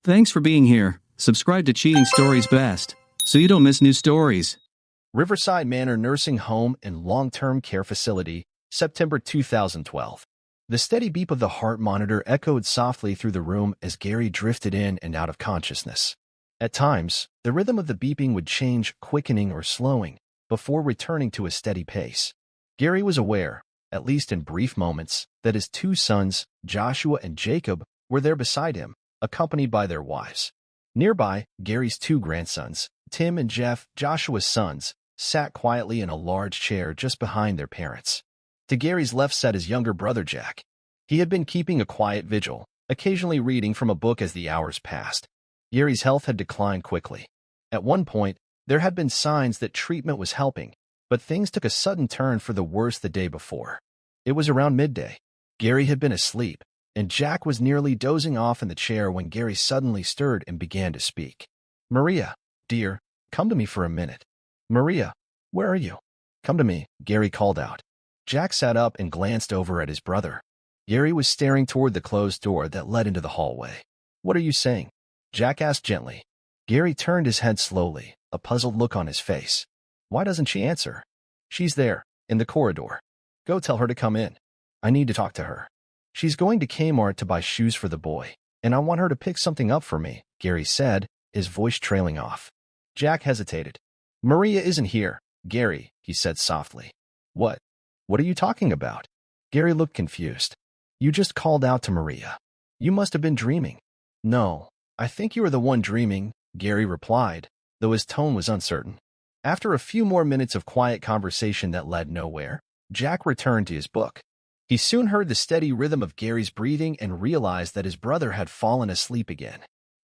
Thanks for being here. Subscribe to Cheating Stories Best, so you don't miss new stories. Riverside Manor Nursing Home and Long-Term Care Facility, September 2012. The steady beep of the heart monitor echoed softly through the room as Gary drifted in and out of consciousness. At times, the rhythm of the beeping would change, quickening or slowing, before returning to a steady pace. Gary was aware, at least in brief moments, that his two sons, Joshua and Jacob, were there beside him, accompanied by their wives. Nearby, Gary's two grandsons, Tim and Jeff, Joshua's sons, sat quietly in a large chair just behind their parents. To Gary's left sat his younger brother Jack. He had been keeping a quiet vigil, occasionally reading from a book as the hours passed. Gary's health had declined quickly. At one point, there had been signs that treatment was helping, but things took a sudden turn for the worse the day before. It was around midday. Gary had been asleep, and Jack was nearly dozing off in the chair when Gary suddenly stirred and began to speak. "Maria, dear, come to me for a minute." "Maria, where are you?" "Come to me," Gary called out. Jack sat up and glanced over at his brother. Gary was staring toward the closed door that led into the hallway. "What are you saying?" Jack asked gently. Gary turned his head slowly, a puzzled look on his face. "Why doesn't she answer?" "She's there, in the corridor. Go tell her to come in. I need to talk to her. She's going to Kmart to buy shoes for the boy, and I want her to pick something up for me," Gary said, his voice trailing off. Jack hesitated. "Maria isn't here, Gary," he said softly. What are you talking about?" Gary looked confused. "You just called out to Maria. You must have been dreaming." "No, I think you are the one dreaming," Gary replied, though his tone was uncertain. After a few more minutes of quiet conversation that led nowhere, Jack returned to his book. He soon heard the steady rhythm of Gary's breathing and realized that his brother had fallen asleep again.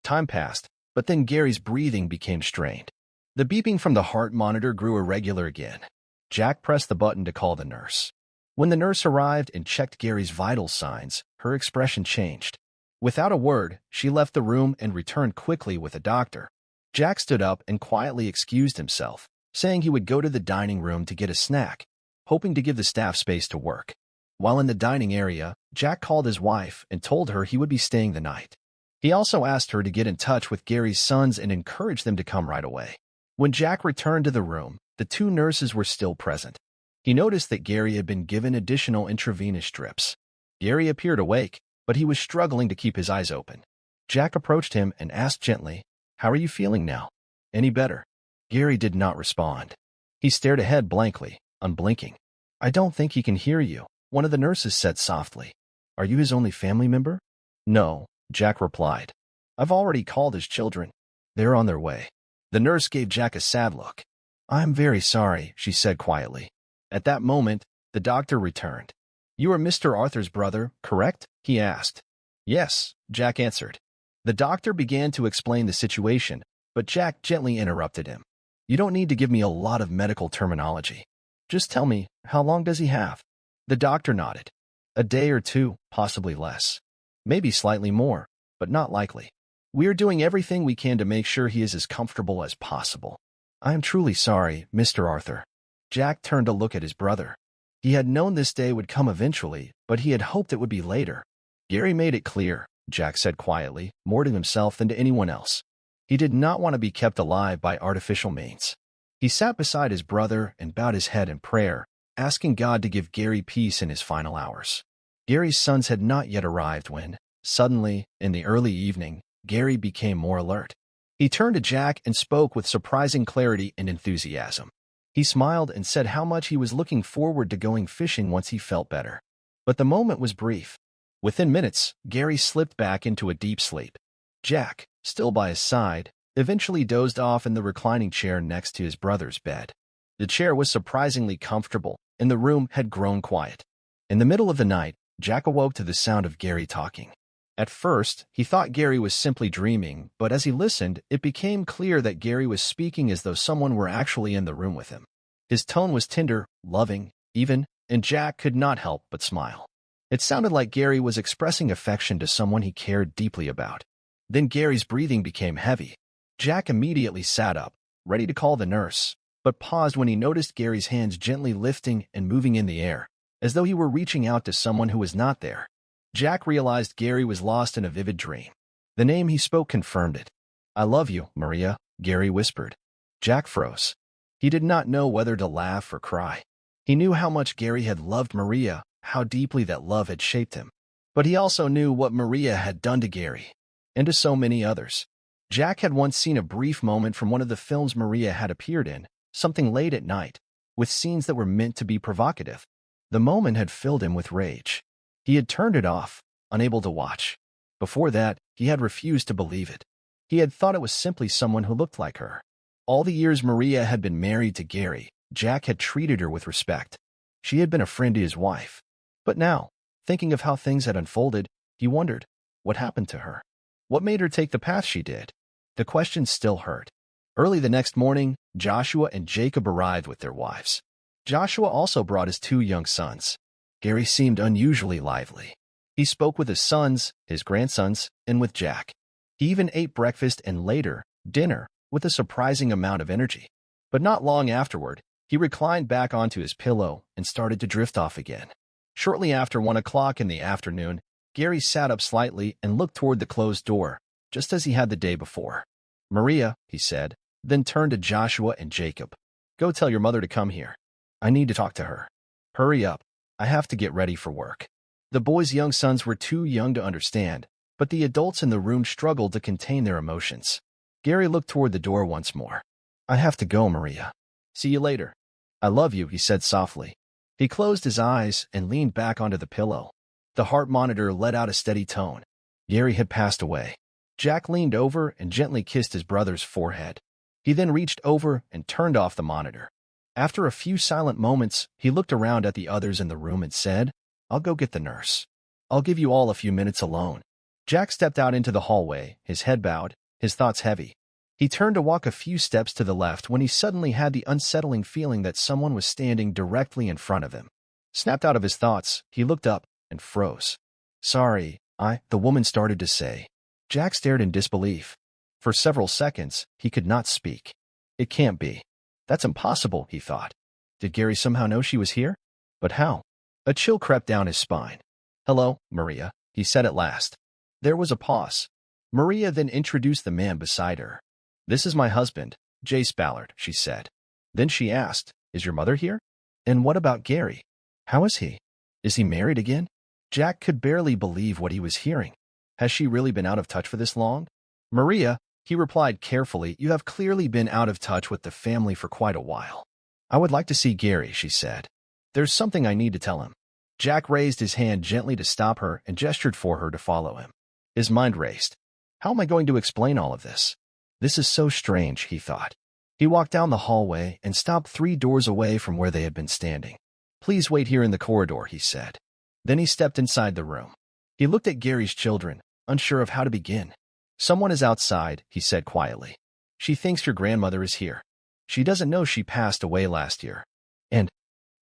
Time passed, but then Gary's breathing became strained. The beeping from the heart monitor grew irregular again. Jack pressed the button to call the nurse. When the nurse arrived and checked Gary's vital signs, her expression changed. Without a word, she left the room and returned quickly with a doctor. Jack stood up and quietly excused himself, saying he would go to the dining room to get a snack, hoping to give the staff space to work. While in the dining area, Jack called his wife and told her he would be staying the night. He also asked her to get in touch with Gary's sons and encourage them to come right away. When Jack returned to the room, the two nurses were still present. He noticed that Gary had been given additional intravenous strips. Gary appeared awake, but he was struggling to keep his eyes open. Jack approached him and asked gently, "How are you feeling now? Any better?" Gary did not respond. He stared ahead blankly, unblinking. "I don't think he can hear you," one of the nurses said softly. "Are you his only family member?" "No," Jack replied. "I've already called his children. They're on their way." The nurse gave Jack a sad look. "I'm very sorry," she said quietly. At that moment, the doctor returned. "You are Mr. Arthur's brother, correct?" he asked. "Yes," Jack answered. The doctor began to explain the situation, but Jack gently interrupted him. "You don't need to give me a lot of medical terminology. Just tell me, how long does he have?" The doctor nodded. "A day or two, possibly less. Maybe slightly more, but not likely. We are doing everything we can to make sure he is as comfortable as possible." "I am truly sorry, Mr. Arthur." Jack turned to look at his brother. He had known this day would come eventually, but he had hoped it would be later. "Gary made it clear," Jack said quietly, more to himself than to anyone else. He did not want to be kept alive by artificial means. He sat beside his brother and bowed his head in prayer, asking God to give Gary peace in his final hours. Gary's sons had not yet arrived when, suddenly, in the early evening, Gary became more alert. He turned to Jack and spoke with surprising clarity and enthusiasm. He smiled and said how much he was looking forward to going fishing once he felt better. But the moment was brief. Within minutes, Gary slipped back into a deep sleep. Jack, still by his side, eventually dozed off in the reclining chair next to his brother's bed. The chair was surprisingly comfortable, and the room had grown quiet. In the middle of the night, Jack awoke to the sound of Gary talking. At first, he thought Gary was simply dreaming, but as he listened, it became clear that Gary was speaking as though someone were actually in the room with him. His tone was tender, loving, even, and Jack could not help but smile. It sounded like Gary was expressing affection to someone he cared deeply about. Then Gary's breathing became heavy. Jack immediately sat up, ready to call the nurse, but paused when he noticed Gary's hands gently lifting and moving in the air, as though he were reaching out to someone who was not there. Jack realized Gary was lost in a vivid dream. The name he spoke confirmed it. "I love you, Maria," Gary whispered. Jack froze. He did not know whether to laugh or cry. He knew how much Gary had loved Maria, how deeply that love had shaped him. But he also knew what Maria had done to Gary, and to so many others. Jack had once seen a brief moment from one of the films Maria had appeared in, something late at night, with scenes that were meant to be provocative. The moment had filled him with rage. He had turned it off, unable to watch. Before that, he had refused to believe it. He had thought it was simply someone who looked like her. All the years Maria had been married to Gary, Jack had treated her with respect. She had been a friend to his wife. But now, thinking of how things had unfolded, he wondered, what happened to her? What made her take the path she did? The question still hurt. Early the next morning, Joshua and Jacob arrived with their wives. Joshua also brought his 2 young sons. Gary seemed unusually lively. He spoke with his sons, his grandsons, and with Jack. He even ate breakfast and later, dinner, with a surprising amount of energy. But not long afterward, he reclined back onto his pillow and started to drift off again. Shortly after 1 o'clock in the afternoon, Gary sat up slightly and looked toward the closed door, just as he had the day before. "Maria," he said, then turned to Joshua and Jacob. "Go tell your mother to come here. I need to talk to her. Hurry up. I have to get ready for work." The boys' young sons were too young to understand, but the adults in the room struggled to contain their emotions. Gary looked toward the door once more. "I have to go, Maria. See you later." "I love you," he said softly. He closed his eyes and leaned back onto the pillow. The heart monitor let out a steady tone. Gary had passed away. Jack leaned over and gently kissed his brother's forehead. He then reached over and turned off the monitor. After a few silent moments, he looked around at the others in the room and said, "I'll go get the nurse. I'll give you all a few minutes alone." Jack stepped out into the hallway, his head bowed, his thoughts heavy. He turned to walk a few steps to the left when he suddenly had the unsettling feeling that someone was standing directly in front of him. Snapped out of his thoughts, he looked up and froze. "Sorry, the woman started to say." Jack stared in disbelief. For several seconds, he could not speak. "It can't be. That's impossible," he thought. Did Gary somehow know she was here? But how? A chill crept down his spine. "Hello, Maria," he said at last. There was a pause. Maria then introduced the man beside her. "This is my husband, Jace Ballard," she said. Then she asked, "Is your mother here? And what about Gary? How is he? Is he married again?" Jack could barely believe what he was hearing. Has she really been out of touch for this long? "Maria," he replied carefully, "you have clearly been out of touch with the family for quite a while." "I would like to see Gary," she said. "There's something I need to tell him." Jack raised his hand gently to stop her and gestured for her to follow him. His mind raced. How am I going to explain all of this? This is so strange, he thought. He walked down the hallway and stopped 3 doors away from where they had been standing. "Please wait here in the corridor," he said. Then he stepped inside the room. He looked at Gary's children, unsure of how to begin. "Someone is outside," he said quietly. "She thinks your grandmother is here. She doesn't know she passed away last year. And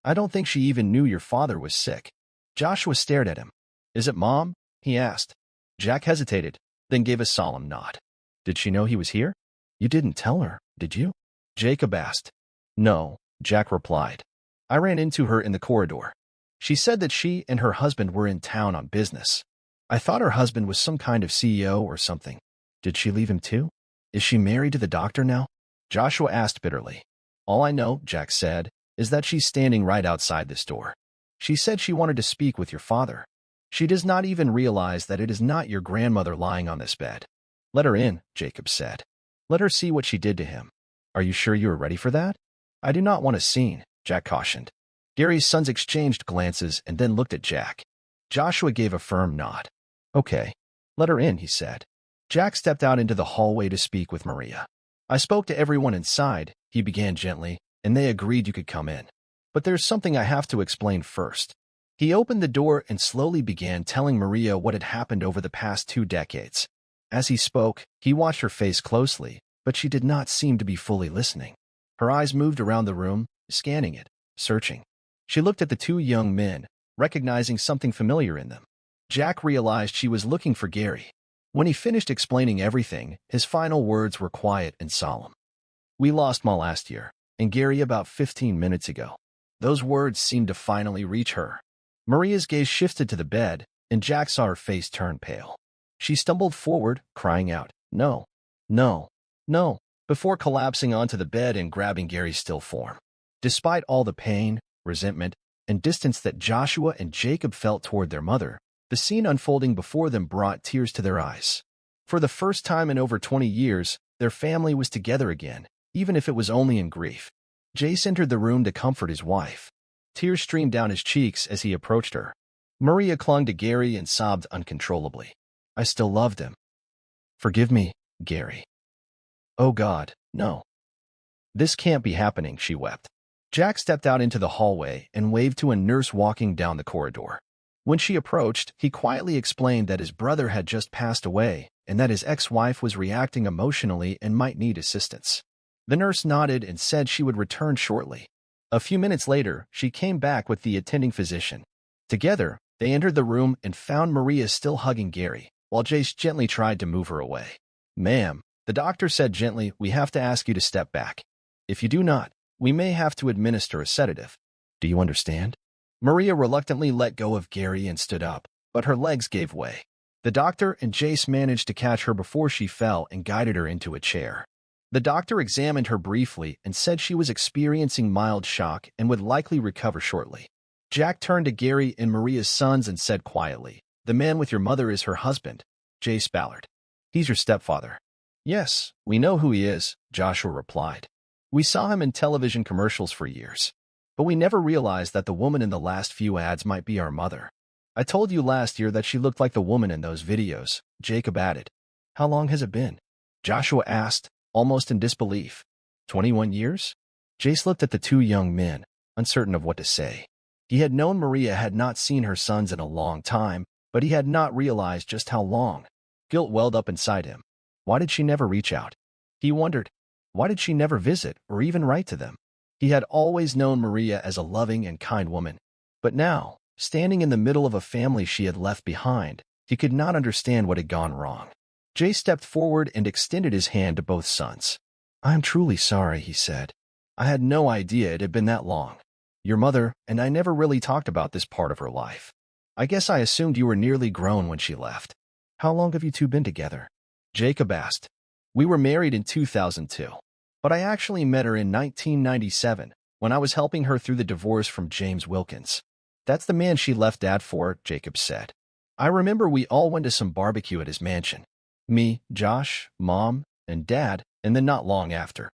I don't think she even knew your father was sick." Joshua stared at him. "Is it Mom?" he asked. Jack hesitated, then gave a solemn nod. "Did she know he was here? You didn't tell her, did you?" Jacob asked. "No," Jack replied. "I ran into her in the corridor. She said that she and her husband were in town on business. I thought her husband was some kind of CEO or something. Did she leave him too? Is she married to the doctor now?" Joshua asked bitterly. "All I know," Jack said, "is that she's standing right outside this door. She said she wanted to speak with your father. She does not even realize that it is not your grandmother lying on this bed." "Let her in," Jacob said. "Let her see what she did to him." "Are you sure you are ready for that?" "I do not want a scene," Jack cautioned. Gary's sons exchanged glances and then looked at Jack. Joshua gave a firm nod. "Okay. Let her in," he said. Jack stepped out into the hallway to speak with Maria. "I spoke to everyone inside," he began gently, "and they agreed you could come in. But there's something I have to explain first." He opened the door and slowly began telling Maria what had happened over the past 2 decades. As he spoke, he watched her face closely, but she did not seem to be fully listening. Her eyes moved around the room, scanning it, searching. She looked at the 2 young men, recognizing something familiar in them. Jack realized she was looking for Gary. When he finished explaining everything, his final words were quiet and solemn. "We lost Ma last year, and Gary about 15 minutes ago." Those words seemed to finally reach her. Maria's gaze shifted to the bed, and Jack saw her face turn pale. She stumbled forward, crying out, "No, no, no," before collapsing onto the bed and grabbing Gary's still form. Despite all the pain, resentment, and distance that Joshua and Jacob felt toward their mother, the scene unfolding before them brought tears to their eyes. For the first time in over 20 years, their family was together again, even if it was only in grief. Jace entered the room to comfort his wife. Tears streamed down his cheeks as he approached her. Maria clung to Gary and sobbed uncontrollably. "I still loved him. Forgive me, Gary." "Oh God, no. This can't be happening," she wept. Jack stepped out into the hallway and waved to a nurse walking down the corridor. When she approached, he quietly explained that his brother had just passed away and that his ex-wife was reacting emotionally and might need assistance. The nurse nodded and said she would return shortly. A few minutes later, she came back with the attending physician. Together, they entered the room and found Maria still hugging Gary, while Jace gently tried to move her away. "Ma'am," the doctor said gently, "we have to ask you to step back. If you do not, we may have to administer a sedative. Do you understand?" Maria reluctantly let go of Gary and stood up, but her legs gave way. The doctor and Jace managed to catch her before she fell and guided her into a chair. The doctor examined her briefly and said she was experiencing mild shock and would likely recover shortly. Jack turned to Gary and Maria's sons and said quietly, "The man with your mother is her husband, Jace Ballard. He's your stepfather." "Yes, we know who he is," Joshua replied. "We saw him in television commercials for years. But we never realized that the woman in the last few ads might be our mother. I told you last year that she looked like the woman in those videos," Jacob added. "How long has it been?" Joshua asked, almost in disbelief. 21 years? Jace looked at the two young men, uncertain of what to say. He had known Maria had not seen her sons in a long time, but he had not realized just how long. Guilt welled up inside him. Why did she never reach out? He wondered. Why did she never visit or even write to them? He had always known Maria as a loving and kind woman. But now, standing in the middle of a family she had left behind, he could not understand what had gone wrong. Jay stepped forward and extended his hand to both sons. "I am truly sorry," he said. "I had no idea it had been that long. Your mother and I never really talked about this part of her life. I guess I assumed you were nearly grown when she left. How long have you two been together?" Jacob asked. "We were married in 2002, but I actually met her in 1997 when I was helping her through the divorce from James Wilkins. That's the man she left Dad for," Jacob said. "I remember we all went to some barbecue at his mansion. Me, Josh, Mom, and Dad, and then not long after."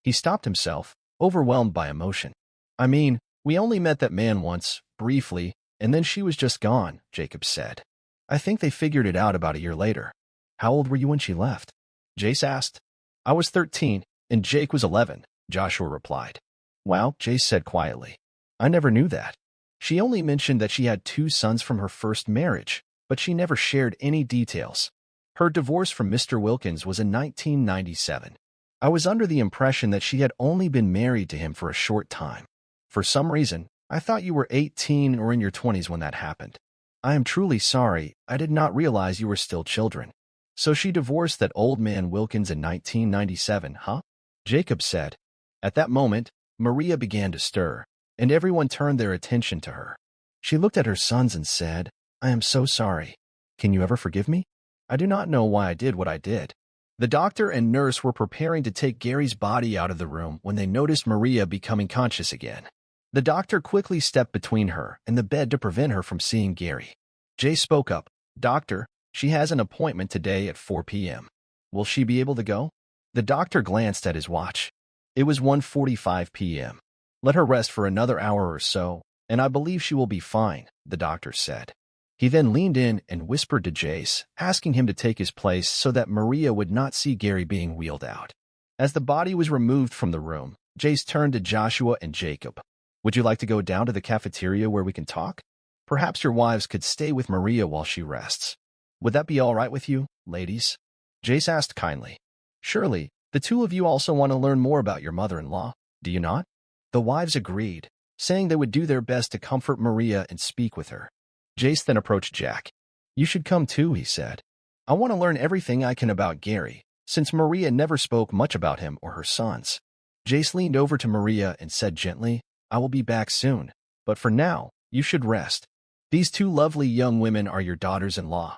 He stopped himself, overwhelmed by emotion. "I mean, we only met that man once, briefly, and then she was just gone," Jacob said. "I think they figured it out about a year later." "How old were you when she left?" Jace asked. "I was 13, and Jake was 11, Joshua replied. "Wow," Jace said quietly. "I never knew that. She only mentioned that she had 2 sons from her first marriage, but she never shared any details. Her divorce from Mr. Wilkins was in 1997. I was under the impression that she had only been married to him for a short time. For some reason, I thought you were 18 or in your 20s when that happened. I am truly sorry. I did not realize you were still children. So she divorced that old man Wilkins in 1997, huh?" Jacob said. At that moment, Maria began to stir, and everyone turned their attention to her. She looked at her sons and said, "I am so sorry. Can you ever forgive me? I do not know why I did what I did." The doctor and nurse were preparing to take Gary's body out of the room when they noticed Maria becoming conscious again. The doctor quickly stepped between her and the bed to prevent her from seeing Gary. Jay spoke up. "Doctor, she has an appointment today at 4 p.m. Will she be able to go?" The doctor glanced at his watch. It was 1:45 p.m. "Let her rest for another hour or so, and I believe she will be fine," the doctor said. He then leaned in and whispered to Jace, asking him to take his place so that Maria would not see Gary being wheeled out. As the body was removed from the room, Jace turned to Joshua and Jacob. "Would you like to go down to the cafeteria where we can talk? Perhaps your wives could stay with Maria while she rests. Would that be all right with you, ladies?" Jace asked kindly. "Surely, the two of you also want to learn more about your mother-in-law, do you not?" The wives agreed, saying they would do their best to comfort Maria and speak with her. Jace then approached Jack. "You should come too," he said. "I want to learn everything I can about Gary, since Maria never spoke much about him or her sons." Jace leaned over to Maria and said gently, "I will be back soon, but for now, you should rest. These 2 lovely young women are your daughters-in-law,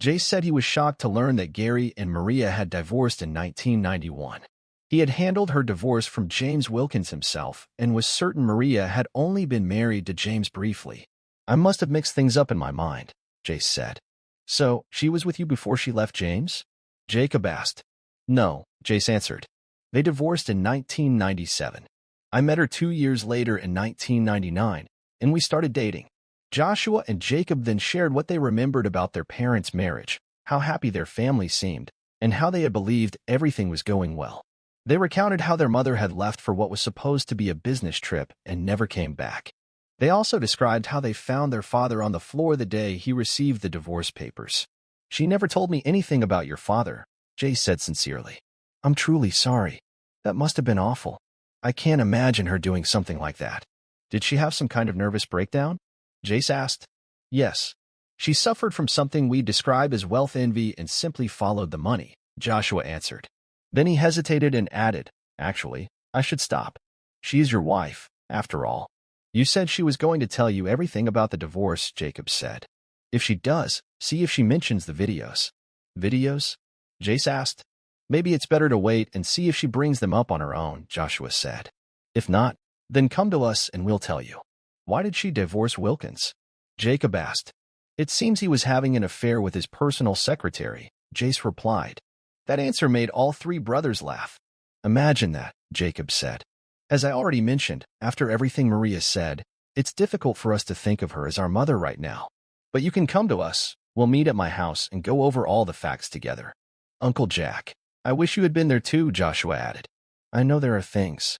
Jace said he was shocked to learn that Gary and Maria had divorced in 1991. He had handled her divorce from James Wilkins himself and was certain Maria had only been married to James briefly. "I must have mixed things up in my mind," Jace said. "So, she was with you before she left James?" Jacob asked. "No," Jace answered. "They divorced in 1997. I met her 2 years later in 1999, and we started dating." Joshua and Jacob then shared what they remembered about their parents' marriage, how happy their family seemed, and how they had believed everything was going well. They recounted how their mother had left for what was supposed to be a business trip and never came back. They also described how they found their father on the floor the day he received the divorce papers. "She never told me anything about your father," Jace said sincerely. "I'm truly sorry. That must have been awful. I can't imagine her doing something like that." "Did she have some kind of nervous breakdown?" Jace asked. "Yes. She suffered from something we describe as wealth envy and simply followed the money," Joshua answered. Then he hesitated and added, "Actually, I should stop. She is your wife, after all." "You said she was going to tell you everything about the divorce," Jacob said. "If she does, see if she mentions the videos." "Videos?" Jace asked. "Maybe it's better to wait and see if she brings them up on her own," Joshua said. "If not, then come to us and we'll tell you." "Why did she divorce Wilkins?" Jacob asked. "It seems he was having an affair with his personal secretary," Jace replied. That answer made all three brothers laugh. "Imagine that," Jacob said. "As I already mentioned, after everything Maria said, it's difficult for us to think of her as our mother right now. But you can come to us. We'll meet at my house and go over all the facts together." "Uncle Jack, I wish you had been there too," Joshua added. "I know there are things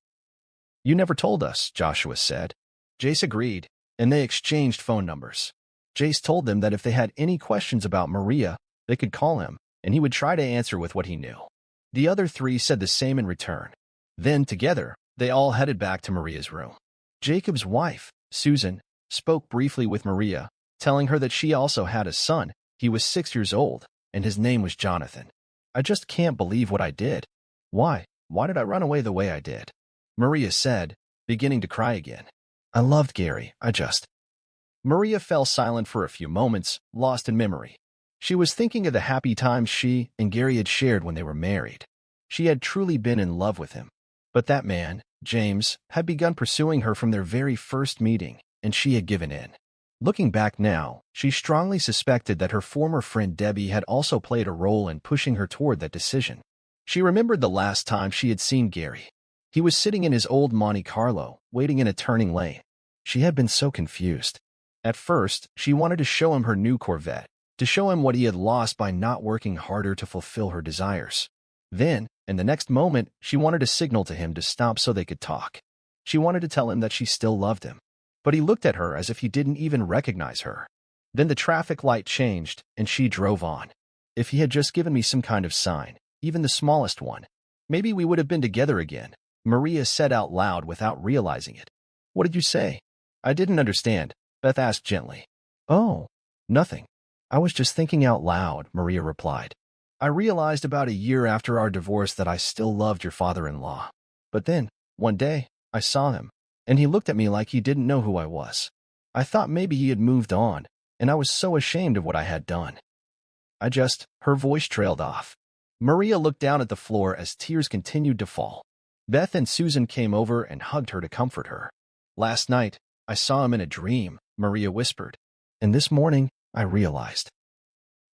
you never told us," Joshua said. Jace agreed, and they exchanged phone numbers. Jace told them that if they had any questions about Maria, they could call him, and he would try to answer with what he knew. The other three said the same in return. Then, together, they all headed back to Maria's room. Jacob's wife, Susan, spoke briefly with Maria, telling her that she also had a son. He was 6 years old, and his name was Jonathan. "I just can't believe what I did. Why did I run away the way I did?" Maria said, beginning to cry again. "I loved Gary, Maria fell silent for a few moments, lost in memory. She was thinking of the happy times she and Gary had shared when they were married. She had truly been in love with him. But that man, James, had begun pursuing her from their very first meeting, and she had given in. Looking back now, she strongly suspected that her former friend Debbie had also played a role in pushing her toward that decision. She remembered the last time she had seen Gary. He was sitting in his old Monte Carlo, waiting in a turning lane. She had been so confused. At first, she wanted to show him her new Corvette, to show him what he had lost by not working harder to fulfill her desires. Then, in the next moment, she wanted to signal to him to stop so they could talk. She wanted to tell him that she still loved him. But he looked at her as if he didn't even recognize her. Then the traffic light changed, and she drove on. "If he had just given me some kind of sign, even the smallest one, maybe we would have been together again," Maria said out loud without realizing it. "What did you say?" "I didn't understand," Beth asked gently. "Oh, nothing. I was just thinking out loud," Maria replied. "I realized about a year after our divorce that I still loved your father-in-law. But then, one day, I saw him, and he looked at me like he didn't know who I was. I thought maybe he had moved on, and I was so ashamed of what I had done. Her voice trailed off. Maria looked down at the floor as tears continued to fall. Beth and Susan came over and hugged her to comfort her. "Last night, I saw him in a dream," Maria whispered. "And this morning, I realized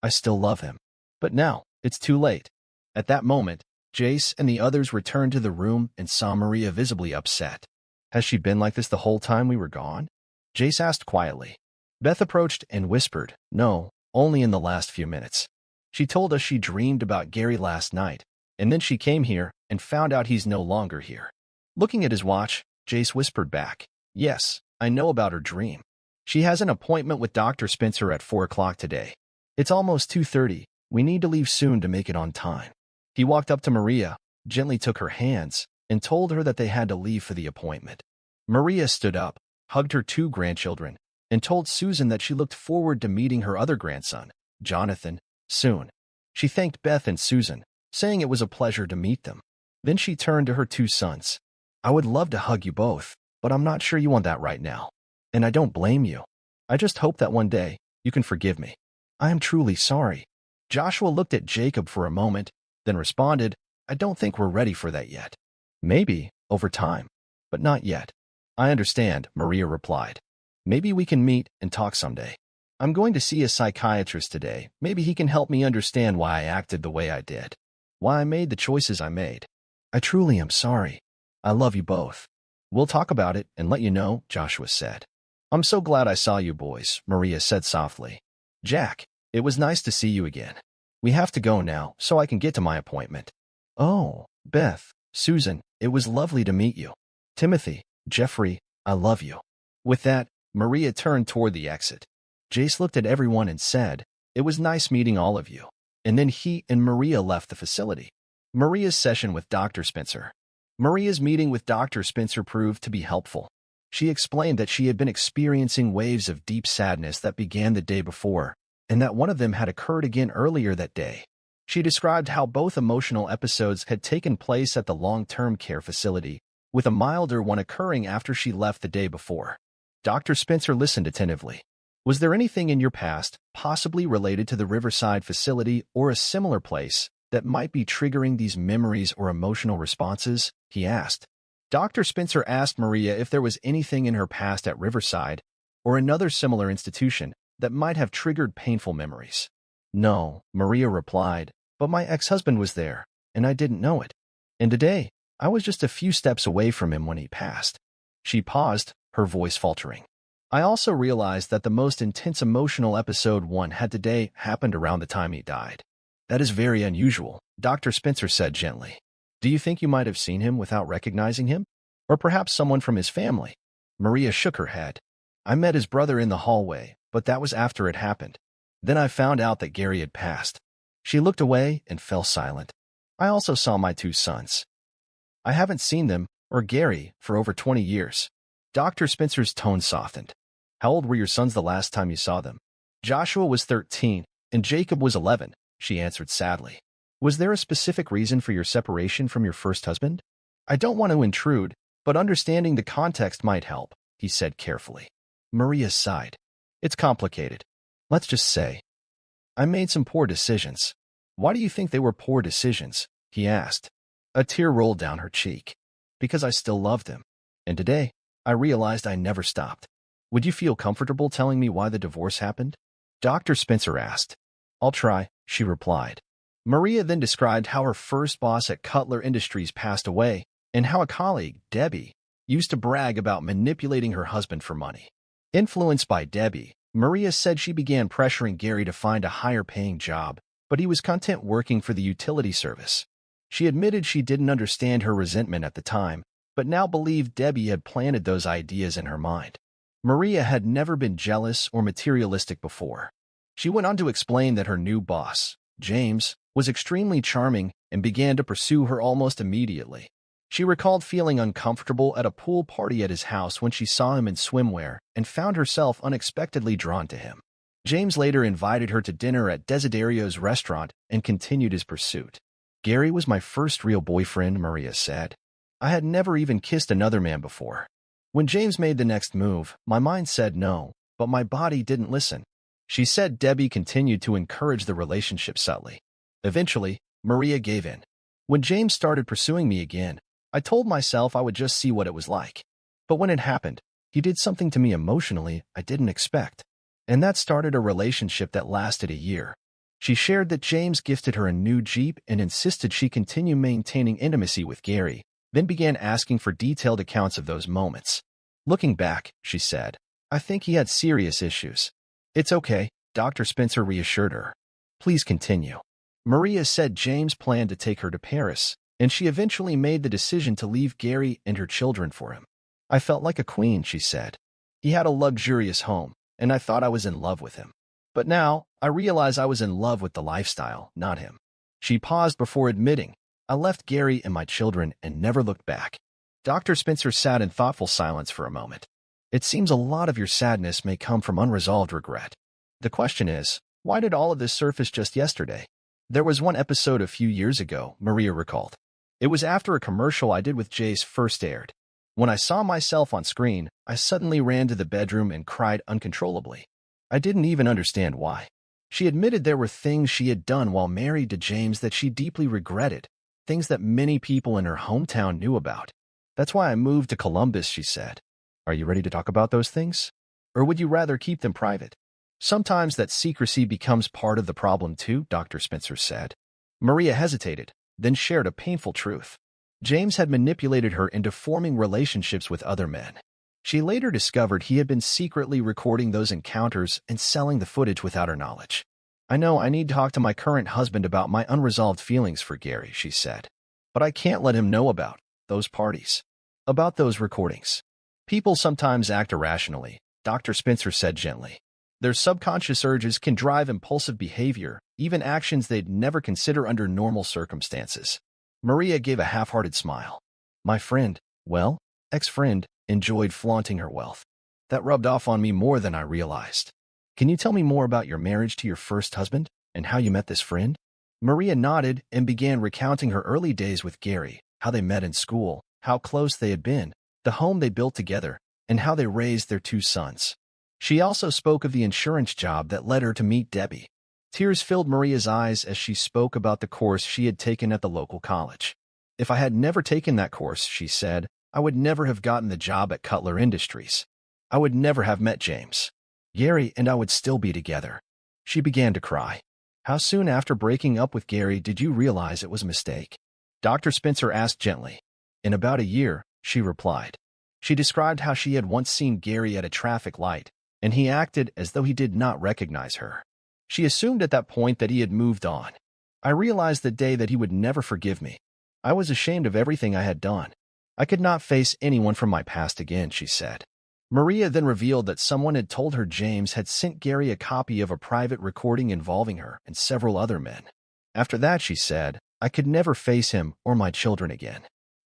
I still love him. But now, it's too late." At that moment, Jace and the others returned to the room and saw Maria visibly upset. "Has she been like this the whole time we were gone?" Jace asked quietly. Beth approached and whispered, "No, only in the last few minutes. She told us she dreamed about Gary last night, and then she came here and found out he's no longer here." Looking at his watch, Jace whispered back, "Yes, I know about her dream. She has an appointment with Dr. Spencer at 4 o'clock today. It's almost 2:30. We need to leave soon to make it on time." He walked up to Maria, gently took her hands, and told her that they had to leave for the appointment. Maria stood up, hugged her 2 grandchildren, and told Susan that she looked forward to meeting her other grandson, Jonathan, soon. She thanked Beth and Susan, saying it was a pleasure to meet them. Then she turned to her 2 sons. "I would love to hug you both, but I'm not sure you want that right now. And I don't blame you. I just hope that one day, you can forgive me. I am truly sorry." Joshua looked at Jacob for a moment, then responded, I don't think we're ready for that yet. Maybe, over time, but not yet. I understand, Maria replied. Maybe we can meet and talk someday. I'm going to see a psychiatrist today. Maybe he can help me understand why I acted the way I did. Why I made the choices I made. I truly am sorry. I love you both. We'll talk about it and let you know, Joshua said. I'm so glad I saw you boys, Maria said softly. Jack, it was nice to see you again. We have to go now so I can get to my appointment. Oh, Beth, Susan, it was lovely to meet you. Timothy, Jeffrey, I love you. With that, Maria turned toward the exit. Jace looked at everyone and said, it was nice meeting all of you. And then he and Maria left the facility. Maria's session with Dr. Spencer. Maria's meeting with Dr. Spencer proved to be helpful. She explained that she had been experiencing waves of deep sadness that began the day before, and that one of them had occurred again earlier that day. She described how both emotional episodes had taken place at the long-term care facility, with a milder one occurring after she left the day before. Dr. Spencer listened attentively. Was there anything in your past, possibly related to the Riverside facility or a similar place, that might be triggering these memories or emotional responses? He asked. Dr. Spencer asked Maria if there was anything in her past at Riverside or another similar institution that might have triggered painful memories. No, Maria replied, but my ex-husband was there, and I didn't know it. And today, I was just a few steps away from him when he passed. She paused, her voice faltering. I also realized that the most intense emotional episode one had today happened around the time he died. That is very unusual, Dr. Spencer said gently. Do you think you might have seen him without recognizing him? Or perhaps someone from his family? Maria shook her head. I met his brother in the hallway, but that was after it happened. Then I found out that Gary had passed. She looked away and fell silent. I also saw my two sons. I haven't seen them, or Gary, for over 20 years. Dr. Spencer's tone softened. How old were your sons the last time you saw them? Joshua was 13, and Jacob was 11, she answered sadly. Was there a specific reason for your separation from your first husband? I don't want to intrude, but understanding the context might help, he said carefully. Maria sighed. It's complicated. Let's just say. I made some poor decisions. Why do you think they were poor decisions? He asked. A tear rolled down her cheek. Because I still loved him. And today, I realized I never stopped. Would you feel comfortable telling me why the divorce happened? Dr. Spencer asked. I'll try, she replied. Maria then described how her first boss at Cutler Industries passed away, and how a colleague, Debbie, used to brag about manipulating her husband for money. Influenced by Debbie, Maria said she began pressuring Gary to find a higher-paying job, but he was content working for the utility service. She admitted she didn't understand her resentment at the time, but now believed Debbie had planted those ideas in her mind. Maria had never been jealous or materialistic before. She went on to explain that her new boss, James, was extremely charming and began to pursue her almost immediately. She recalled feeling uncomfortable at a pool party at his house when she saw him in swimwear and found herself unexpectedly drawn to him. James later invited her to dinner at Desiderio's restaurant and continued his pursuit. Gary was my first real boyfriend, Maria said. I had never even kissed another man before. When James made the next move, my mind said no, but my body didn't listen. She said Debbie continued to encourage the relationship subtly. Eventually, Maria gave in. When James started pursuing me again, I told myself I would just see what it was like. But when it happened, he did something to me emotionally I didn't expect. And that started a relationship that lasted a year. She shared that James gifted her a new Jeep and insisted she continue maintaining intimacy with Gary, then began asking for detailed accounts of those moments. Looking back, she said, I think he had serious issues. It's okay, Dr. Spencer reassured her. Please continue. Maria said James planned to take her to Paris, and she eventually made the decision to leave Gary and her children for him. I felt like a queen, she said. He had a luxurious home, and I thought I was in love with him. But now, I realize I was in love with the lifestyle, not him. She paused before admitting, I left Gary and my children and never looked back. Dr. Spencer sat in thoughtful silence for a moment. It seems a lot of your sadness may come from unresolved regret. The question is, why did all of this surface just yesterday? There was one episode a few years ago, Maria recalled. It was after a commercial I did with Jace first aired. When I saw myself on screen, I suddenly ran to the bedroom and cried uncontrollably. I didn't even understand why. She admitted there were things she had done while married to James that she deeply regretted, things that many people in her hometown knew about. "That's why I moved to Columbus," she said. "Are you ready to talk about those things? Or would you rather keep them private?" "Sometimes that secrecy becomes part of the problem too," Dr. Spencer said. Maria hesitated, then shared a painful truth. James had manipulated her into forming relationships with other men. She later discovered he had been secretly recording those encounters and selling the footage without her knowledge. "I know I need to talk to my current husband about my unresolved feelings for Gary," she said. "But I can't let him know about those parties, about those recordings." "People sometimes act irrationally," Dr. Spencer said gently. "Their subconscious urges can drive impulsive behavior, even actions they'd never consider under normal circumstances." Maria gave a half-hearted smile. "My friend, well, ex-friend, enjoyed flaunting her wealth. That rubbed off on me more than I realized. Can you tell me more about your marriage to your first husband and how you met this friend?" Maria nodded and began recounting her early days with Gary, how they met in school, how close they had been, the home they built together, and how they raised their 2 sons. She also spoke of the insurance job that led her to meet Debbie. Tears filled Maria's eyes as she spoke about the course she had taken at the local college. "If I had never taken that course," she said, "I would never have gotten the job at Cutler Industries. I would never have met James. Gary and I would still be together." She began to cry. "How soon after breaking up with Gary did you realize it was a mistake?" Dr. Spencer asked gently. "In about a year," she replied. She described how she had once seen Gary at a traffic light, and he acted as though he did not recognize her. She assumed at that point that he had moved on. "I realized the day that he would never forgive me. I was ashamed of everything I had done. I could not face anyone from my past again," she said. Maria then revealed that someone had told her James had sent Gary a copy of a private recording involving her and several other men. "After that," she said, "I could never face him or my children again.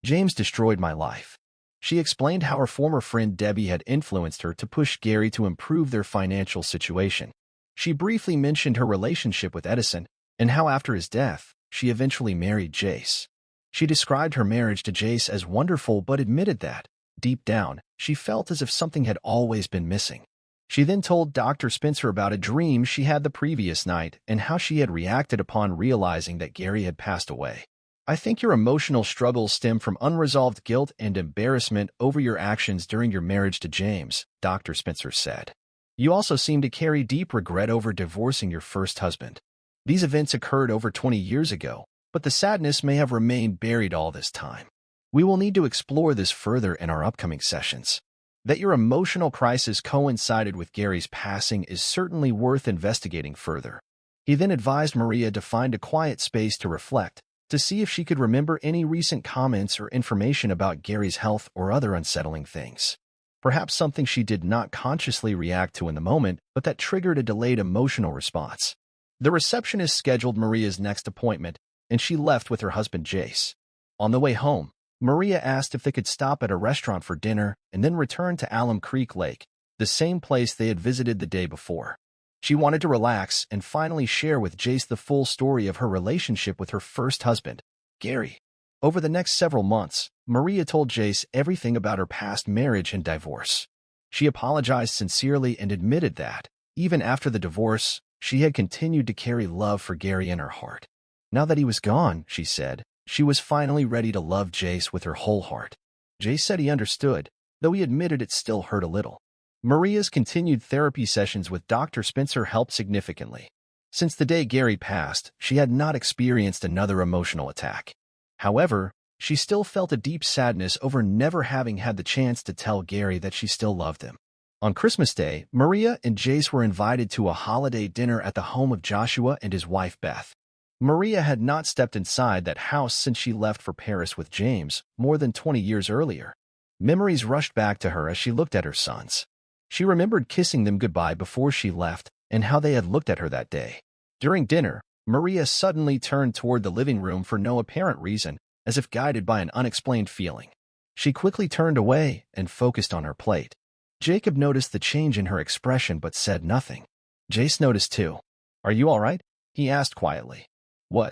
James destroyed my life." She explained how her former friend Debbie had influenced her to push Gary to improve their financial situation. She briefly mentioned her relationship with Edison and how after his death, she eventually married Jace. She described her marriage to Jace as wonderful but admitted that, deep down, she felt as if something had always been missing. She then told Dr. Spencer about a dream she had the previous night and how she had reacted upon realizing that Gary had passed away. "I think your emotional struggles stem from unresolved guilt and embarrassment over your actions during your marriage to James," Dr. Spencer said. "You also seem to carry deep regret over divorcing your first husband. These events occurred over 20 years ago, but the sadness may have remained buried all this time. We will need to explore this further in our upcoming sessions. That your emotional crisis coincided with Gary's passing is certainly worth investigating further." He then advised Maria to find a quiet space to reflect, to see if she could remember any recent comments or information about Gary's health or other unsettling things. Perhaps something she did not consciously react to in the moment, but that triggered a delayed emotional response. The receptionist scheduled Maria's next appointment, and she left with her husband Jace. On the way home, Maria asked if they could stop at a restaurant for dinner and then return to Alum Creek Lake, the same place they had visited the day before. She wanted to relax and finally share with Jace the full story of her relationship with her first husband, Gary. Over the next several months, Maria told Jace everything about her past marriage and divorce. She apologized sincerely and admitted that, even after the divorce, she had continued to carry love for Gary in her heart. Now that he was gone, she said, she was finally ready to love Jace with her whole heart. Jace said he understood, though he admitted it still hurt a little. Maria's continued therapy sessions with Dr. Spencer helped significantly. Since the day Gary passed, she had not experienced another emotional attack. However, she still felt a deep sadness over never having had the chance to tell Gary that she still loved him. On Christmas Day, Maria and Jace were invited to a holiday dinner at the home of Joshua and his wife Beth. Maria had not stepped inside that house since she left for Paris with James more than 20 years earlier. Memories rushed back to her as she looked at her sons. She remembered kissing them goodbye before she left and how they had looked at her that day. During dinner, Maria suddenly turned toward the living room for no apparent reason, as if guided by an unexplained feeling. She quickly turned away and focused on her plate. Jacob noticed the change in her expression but said nothing. Jace noticed too. "Are you all right?" he asked quietly. "What?"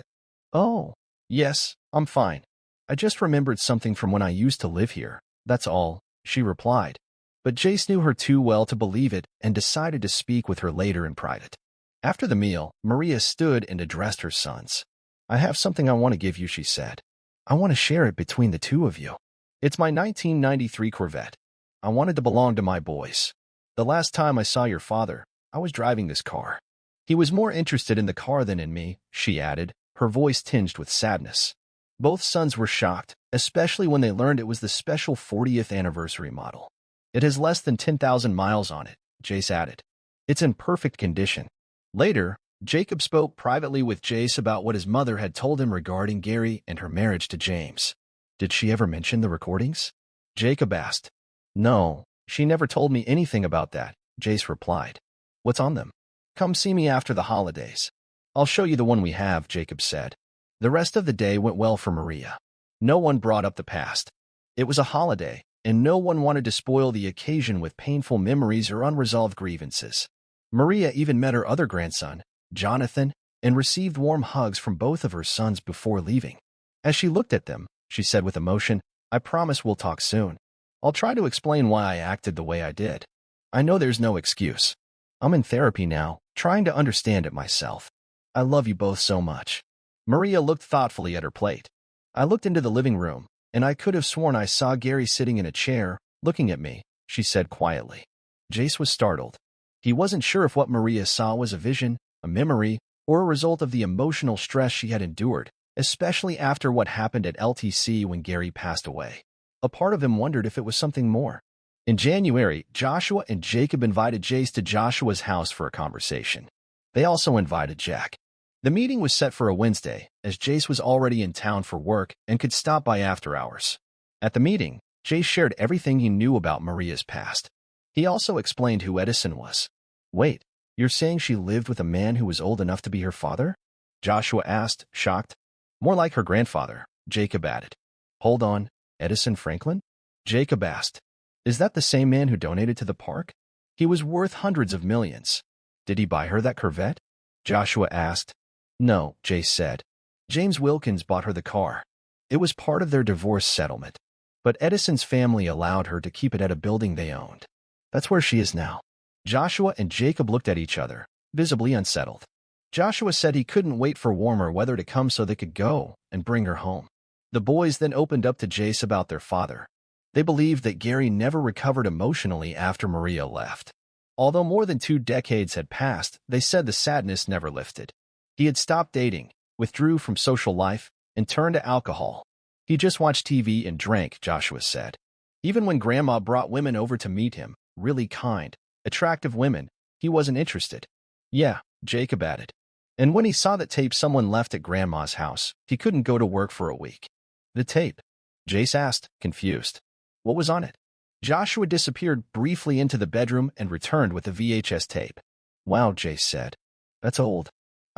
"Oh, yes, I'm fine. I just remembered something from when I used to live here, that's all," she replied. But Jace knew her too well to believe it and decided to speak with her later in private. After the meal, Maria stood and addressed her sons. "I have something I want to give you," she said. "I want to share it between the two of you. It's my 1993 Corvette. I wanted to belong to my boys. The last time I saw your father, I was driving this car. He was more interested in the car than in me," she added, her voice tinged with sadness. Both sons were shocked, especially when they learned it was the special 40th anniversary model. "It has less than 10,000 miles on it," Jace added. "It's in perfect condition." Later, Jacob spoke privately with Jace about what his mother had told him regarding Gary and her marriage to James. "Did she ever mention the recordings?" Jacob asked. "No, she never told me anything about that," Jace replied. "What's on them?" "Come see me after the holidays. I'll show you the one we have," Jacob said. The rest of the day went well for Maria. No one brought up the past. It was a holiday, and no one wanted to spoil the occasion with painful memories or unresolved grievances. Maria even met her other grandson, Jonathan, and received warm hugs from both of her sons before leaving. As she looked at them, she said with emotion, "I promise we'll talk soon. I'll try to explain why I acted the way I did. I know there's no excuse. I'm in therapy now, trying to understand it myself. I love you both so much." Maria looked thoughtfully at her plate. "I looked into the living room, and I could have sworn I saw Gary sitting in a chair, looking at me," she said quietly. Jace was startled. He wasn't sure if what Maria saw was a vision, a memory, or a result of the emotional stress she had endured, especially after what happened at LTC when Gary passed away. A part of him wondered if it was something more. In January, Joshua and Jacob invited Jace to Joshua's house for a conversation. They also invited Jack. The meeting was set for a Wednesday, as Jace was already in town for work and could stop by after hours. At the meeting, Jace shared everything he knew about Maria's past. He also explained who Edison was. "Wait, you're saying she lived with a man who was old enough to be her father?" Joshua asked, shocked. "More like her grandfather," Jacob added. "Hold on, Edison Franklin?" Jacob asked. "Is that the same man who donated to the park? He was worth hundreds of millions. Did he buy her that Corvette?" Joshua asked. "No," Jace said. "James Wilkins bought her the car. It was part of their divorce settlement. But Edison's family allowed her to keep it at a building they owned. That's where she is now." Joshua and Jacob looked at each other, visibly unsettled. Joshua said he couldn't wait for warmer weather to come so they could go and bring her home. The boys then opened up to Jace about their father. They believed that Gary never recovered emotionally after Maria left. Although more than 2 decades had passed, they said the sadness never lifted. He had stopped dating, withdrew from social life, and turned to alcohol. He just watched TV and drank, Joshua said. Even when Grandma brought women over to meet him, really kind, attractive women, he wasn't interested. "Yeah," Jacob added. "And when he saw that tape someone left at Grandma's house, he couldn't go to work for a week." "The tape?" Jace asked, confused. "What was on it?" Joshua disappeared briefly into the bedroom and returned with the VHS tape. "Wow," Jace said. "That's old.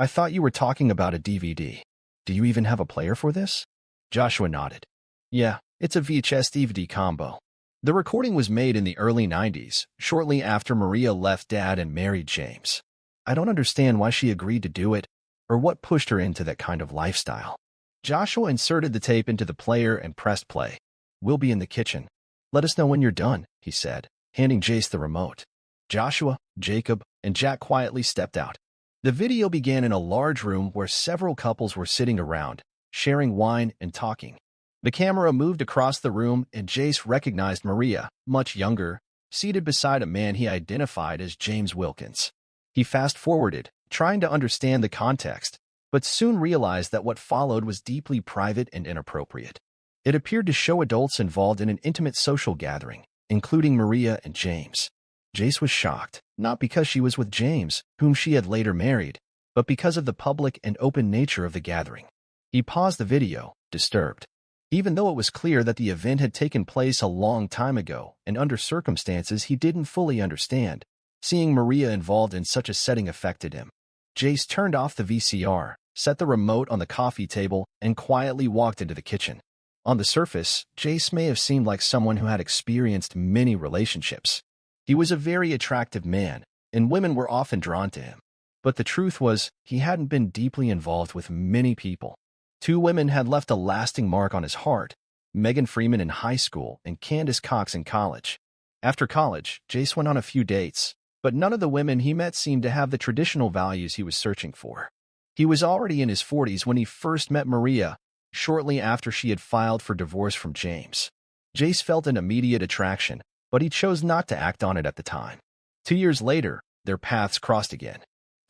I thought you were talking about a DVD. Do you even have a player for this?" Joshua nodded. "Yeah, it's a VHS DVD combo." The recording was made in the early 90s, shortly after Maria left Dad and married James. "I don't understand why she agreed to do it, or what pushed her into that kind of lifestyle." Joshua inserted the tape into the player and pressed play. "We'll be in the kitchen. Let us know when you're done," he said, handing Jace the remote. Joshua, Jacob, and Jack quietly stepped out. The video began in a large room where several couples were sitting around, sharing wine and talking. The camera moved across the room and Jace recognized Maria, much younger, seated beside a man he identified as James Wilkins. He fast-forwarded, trying to understand the context, but soon realized that what followed was deeply private and inappropriate. It appeared to show adults involved in an intimate social gathering, including Maria and James. Jace was shocked, not because she was with James, whom she had later married, but because of the public and open nature of the gathering. He paused the video, disturbed. Even though it was clear that the event had taken place a long time ago and under circumstances he didn't fully understand, seeing Maria involved in such a setting affected him. Jace turned off the VCR, set the remote on the coffee table, and quietly walked into the kitchen. On the surface, Jace may have seemed like someone who had experienced many relationships. He was a very attractive man, and women were often drawn to him. But the truth was, he hadn't been deeply involved with many people. 2 women had left a lasting mark on his heart, Megan Freeman in high school and Candace Cox in college. After college, Jace went on a few dates, But none of the women he met seemed to have the traditional values he was searching for. He was already in his 40s when he first met Maria, shortly after she had filed for divorce from James. Jace felt an immediate attraction, but he chose not to act on it at the time. 2 years later, their paths crossed again.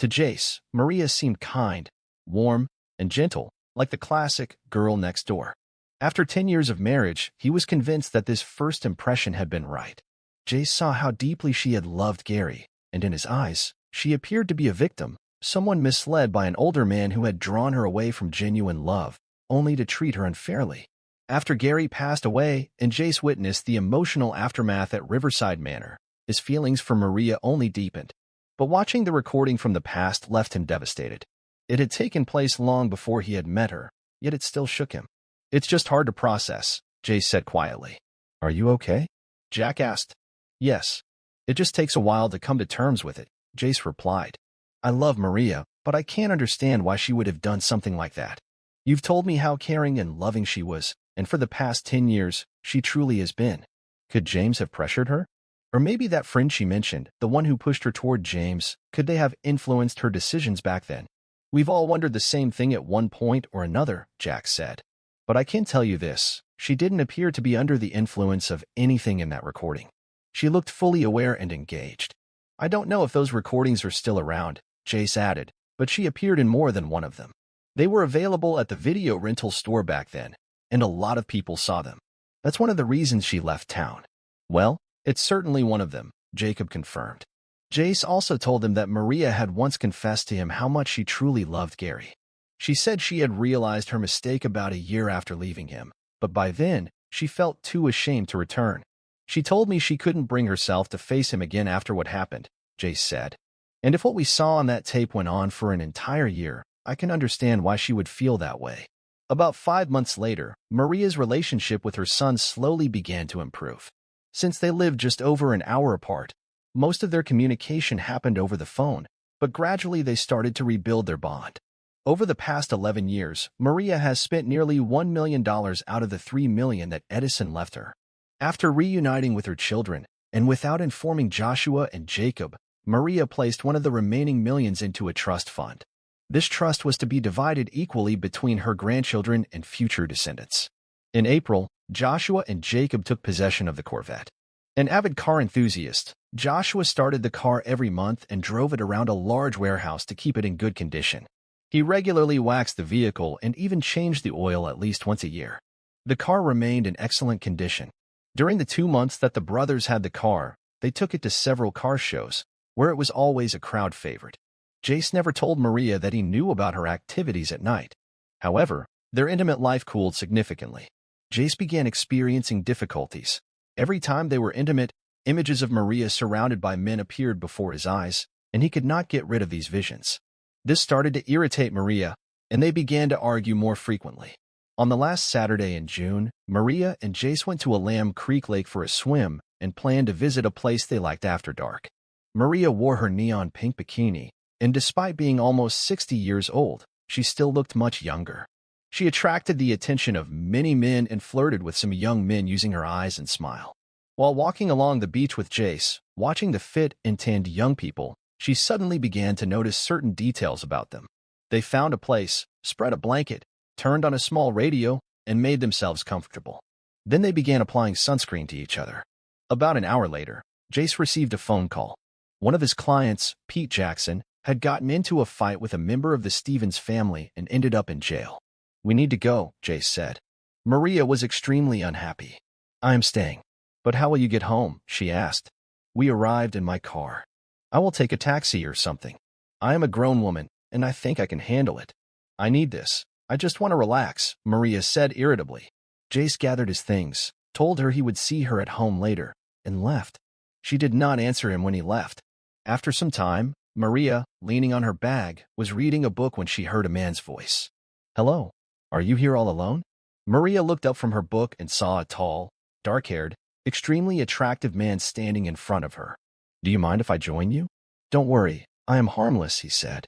To Jace, Maria seemed kind, warm, and gentle, like the classic girl next door. After 10 years of marriage, he was convinced that this first impression had been right. Jace saw how deeply she had loved Gary, and in his eyes, she appeared to be a victim, someone misled by an older man who had drawn her away from genuine love, only to treat her unfairly. After Gary passed away and Jace witnessed the emotional aftermath at Riverside Manor, his feelings for Maria only deepened. But watching the recording from the past left him devastated. It had taken place long before he had met her, yet it still shook him. "It's just hard to process," Jace said quietly. "Are you okay?" Jack asked. "Yes. It just takes a while to come to terms with it," Jace replied. "I love Maria, but I can't understand why she would have done something like that. You've told me how caring and loving she was, and for the past 10 years, she truly has been. Could James have pressured her? Or maybe that friend she mentioned, the one who pushed her toward James, could they have influenced her decisions back then? We've all wondered the same thing at one point or another," Jack said. "But I can tell you this, she didn't appear to be under the influence of anything in that recording. She looked fully aware and engaged. I don't know if those recordings are still around," Jace added, "but she appeared in more than one of them. They were available at the video rental store back then, and a lot of people saw them. That's one of the reasons she left town." "Well, it's certainly one of them," Jacob confirmed. Jace also told him that Maria had once confessed to him how much she truly loved Gary. She said she had realized her mistake about a year after leaving him, but by then, she felt too ashamed to return. "She told me she couldn't bring herself to face him again after what happened," Jace said. "And if what we saw on that tape went on for an entire year, I can understand why she would feel that way." About 5 months later, Maria's relationship with her son slowly began to improve. Since they lived just over an hour apart, most of their communication happened over the phone, but gradually they started to rebuild their bond. Over the past 11 years, Maria has spent nearly $1 million out of the $3 million that Edison left her. After reuniting with her children, and without informing Joshua and Jacob, Maria placed one of the remaining millions into a trust fund. This trust was to be divided equally between her grandchildren and future descendants. In April, Joshua and Jacob took possession of the Corvette. An avid car enthusiast, Joshua started the car every month and drove it around a large warehouse to keep it in good condition. He regularly waxed the vehicle and even changed the oil at least once a year. The car remained in excellent condition. During the 2 months that the brothers had the car, they took it to several car shows, where it was always a crowd favorite. Jace never told Maria that he knew about her activities at night. However, their intimate life cooled significantly. Jace began experiencing difficulties. Every time they were intimate, images of Maria surrounded by men appeared before his eyes, and he could not get rid of these visions. This started to irritate Maria, and they began to argue more frequently. On the last Saturday in June, Maria and Jace went to a Lamb Creek lake for a swim and planned to visit a place they liked after dark. Maria wore her neon pink bikini, and despite being almost 60 years old, she still looked much younger. She attracted the attention of many men and flirted with some young men using her eyes and smile. While walking along the beach with Jace, watching the fit and tanned young people, she suddenly began to notice certain details about them. They found a place, spread a blanket, turned on a small radio, and made themselves comfortable. Then they began applying sunscreen to each other. About an hour later, Jace received a phone call. One of his clients, Pete Jackson, had gotten into a fight with a member of the Stevens family and ended up in jail. "We need to go," Jace said. Maria was extremely unhappy. "I am staying." "But how will you get home?" she asked. "We arrived in my car. I will take a taxi or something. I am a grown woman, and I think I can handle it. I need this. I just want to relax," Maria said irritably. Jace gathered his things, told her he would see her at home later, and left. She did not answer him when he left. After some time, Maria, leaning on her bag, was reading a book when she heard a man's voice. "Hello. Are you here all alone?" Maria looked up from her book and saw a tall, dark-haired, extremely attractive man standing in front of her. "Do you mind if I join you?" "Don't worry, I am harmless," he said.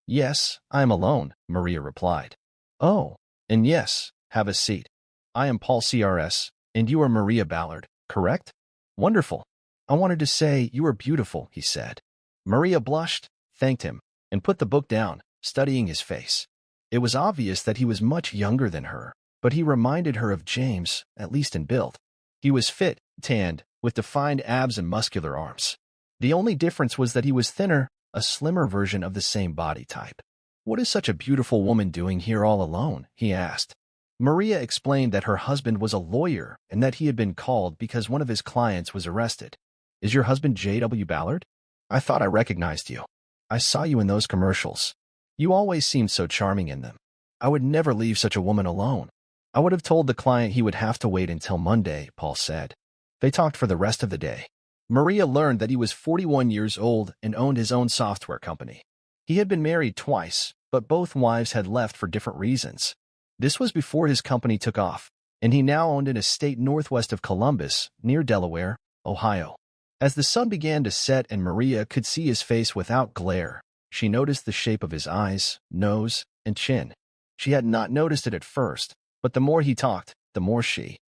Yes, I am alone," Maria replied. "Oh, and yes, have a seat. I am Paul CRS, and you are Maria Ballard, correct?" "Wonderful. "I wanted to say you were beautiful," he said. Maria blushed, thanked him, and put the book down, studying his face. It was obvious that he was much younger than her, but he reminded her of James, at least in build. He was fit, tanned, with defined abs and muscular arms. The only difference was that he was thinner, a slimmer version of the same body type. "What is such a beautiful woman doing here all alone?" he asked. Maria explained that her husband was a lawyer and that he had been called because one of his clients was arrested. "Is your husband J.W. Ballard? I thought I recognized you. I saw you in those commercials. You always seemed so charming in them. I would never leave such a woman alone." "I would have told the client he would have to wait until Monday," Paul said. They talked for the rest of the day. Maria learned that he was 41 years old and owned his own software company. He had been married twice, but both wives had left for different reasons. This was before his company took off, and he now owned an estate northwest of Columbus, near Delaware, Ohio. As the sun began to set and Maria could see his face without glare, she noticed the shape of his eyes, nose, and chin. She had not noticed it at first, but the more he talked, the more she.